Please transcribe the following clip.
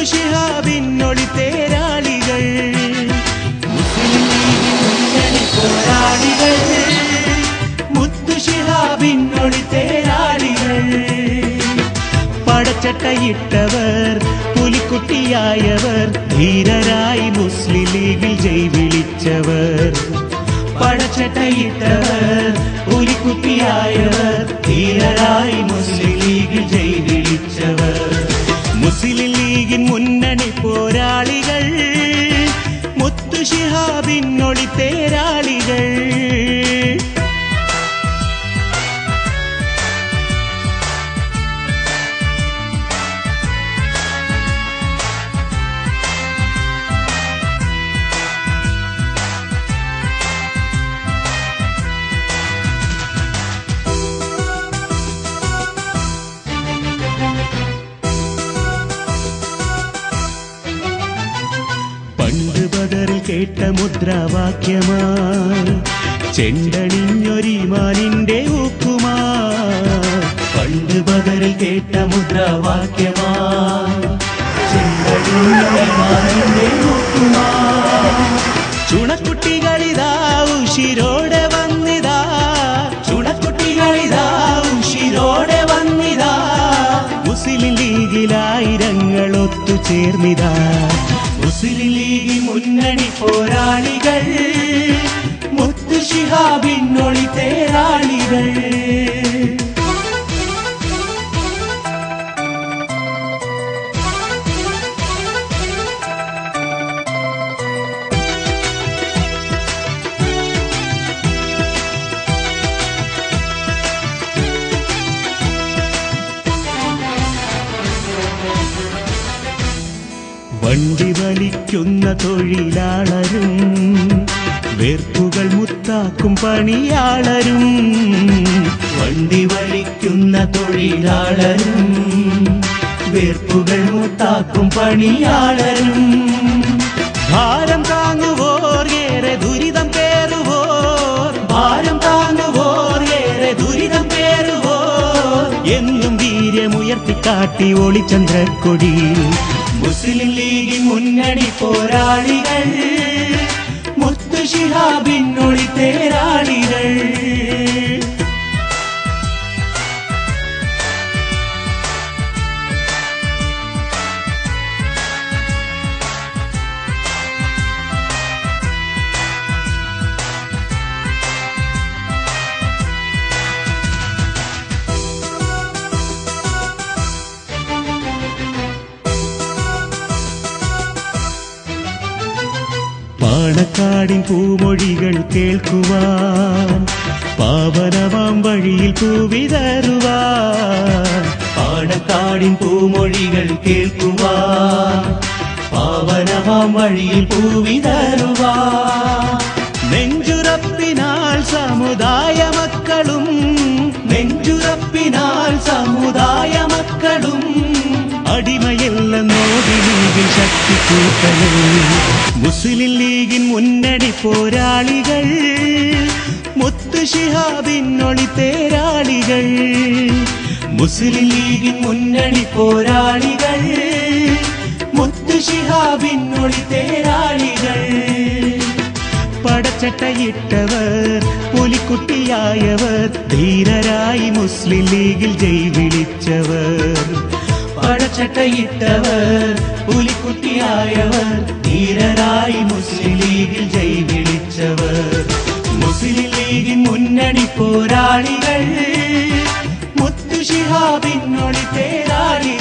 ശിഹാബിനൊളി തേരാളികൾ, മുസ്ലിം ലീഗിൻ മുന്നണി പോരാളികൾ, മുത്തു ശിഹാബിനൊളി തേരാളികൾ. പടച്ചട്ടയിട്ടവർ, പുലിക്കുട്ടിയായവർ, ധീരരായി മുസ്ലിം ലീഗിൽ ജയ് വിളിച്ചവർ. പടച്ചട്ടയിട്ടവർ, പുലിക്കുട്ടിയായവർ, ധീരരായി മുസ്ലിം ലീഗിൽ ജയ് വിളിച്ചവർ. മുസ്ലിം ലീഗിൻ മുന്നണി പോരാളികൾ, മുത്തു ശിഹാബിനൊളി തേരാളികൾ. ബദറിൽ കേട്ട മുദ്രാവാക്യമായി ചെണ്ടണിഞ്ഞൊരീമാനിന്റെ ഊക്കുമാ. പണ്ട് ബദറിൽ കേട്ട മുദ്രാവാക്യമായി ചെണ്ടണിഞ്ഞൊരീമാനിന്റെ ഊക്കുമാ. ചുണക്കുട്ടികളിതാ ഉശിരോടെ വന്നിതാ, ചുണക്കുട്ടികളിതാ ഉശിരോടെ വന്നിതാ. മുസ്ലിം ലീഗിലായിരങ്ങൾ ഒത്തുചേർന്നിതാ. മുസ്ലിം ലീഗ് മുന്നണി പോരാളികൾ, മുത്തു ശിഹാബിനൊളി തേരാളികൾ. വണ്ടി വലിക്കുന്ന തൊഴിലാളരും, വേർപ്പുകൾ മുത്താക്കും പണിയാളരും. വണ്ടി വലിക്കുന്ന തൊഴിലാളരും, വേർപ്പുകൾ മുത്താക്കും പണിയാളരും. ഭാരം താങ്ങുവോർ ഏറെ ദുരിതം പേറുവോർ, ഭാരം താങ്ങുവോർ ഏറെ ദുരിതം പേറുവോർ. എന്നും വീര്യമുയർത്തിക്കാട്ടി ഒളിചന്ദ്രക്കൊടി. മുസ്ലിം ലീഗിൻ മുന്നണി പോരാളികൾ, മുത്തു ശിഹാബിനൊളി തേരാളികൾ. പാണക്കാടിൻ പൂമൊഴികൾ കേൾക്കുവാൻ, പാവനമാം വഴിയിൽ പൂവിതറുവാൻ. പാണക്കാടിൻ പൂമൊഴികൾ കേൾക്കുവാൻ, പാവനമാം വഴിയിൽ പൂവിതറുവാൻ. നെഞ്ചുറപ്പിനാൽ സമുദായ മക്കളും, നെഞ്ചുറപ്പിനാൽ സമുദായ മക്കളും. അടിമയെല്ലാം നോടി ലീഗിൽ ശക്തി കൂട്ടണം. മുസ്ലിം ലീഗിൻ മുന്നണി പോരാളികൾ, മുത്തു ശിഹാബിനൊളി തേരാളികൾ. മുസ്ലിം ലീഗിൻ മുന്നണി പോരാളികൾ, മുത്തു ശിഹാബിനൊളി തേരാളികൾ. പടച്ചട്ടയിട്ടവർ, പുലിക്കുട്ടിയായവർ, ധീരരായി മുസ്ലിം ലീഗിൽ ജയ് വിളിച്ചവർ. പടച്ചട്ടയിട്ടവർ, പുലിക്കുട്ടിയായവർ, ധീരരായി മുസ്ലിം ലീഗിൽ ജയ് വിളിച്ചവർ. മുസ്ലിം ലീഗിൻ മുന്നണി പോരാളികൾ, മുത്തു ശിഹാബിനൊളി തേരാളികൾ.